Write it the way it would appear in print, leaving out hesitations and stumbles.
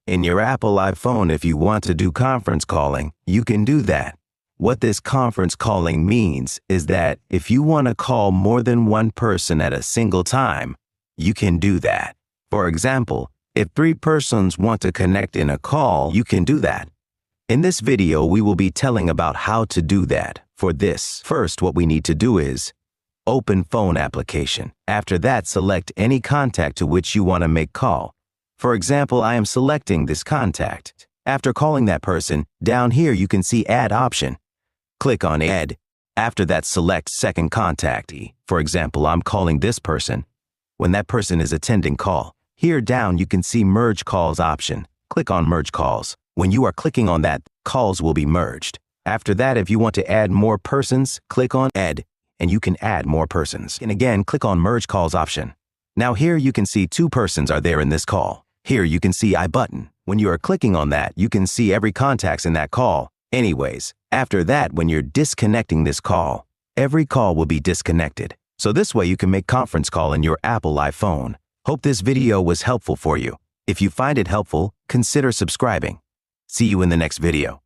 In your Apple iPhone, if you want to do conference calling, you can do that. What this conference calling means is that if you want to call more than one person at a single time, you can do that. For example, if 3 persons want to connect in a call, you can do that. In this video, we will be telling about how to do that. For this, first what we need to do is open phone application. After that, select any contact to which you want to make call. For example, I am selecting this contact. After calling that person, down here you can see Add option. Click on Add. After that, select second contactee. For example, I'm calling this person. When that person is attending call, here down you can see Merge Calls option. Click on Merge Calls. When you are clicking on that, calls will be merged. After that, if you want to add more persons, click on Add, and you can add more persons. And again, click on Merge Calls option. Now here you can see 2 persons are there in this call. Here you can see I button. When you are clicking on that, you can see every contacts in that call. Anyways, after that, when you're disconnecting this call, every call will be disconnected. So this way you can make conference call in your Apple iPhone. Hope this video was helpful for you. If you find it helpful, consider subscribing. See you in the next video.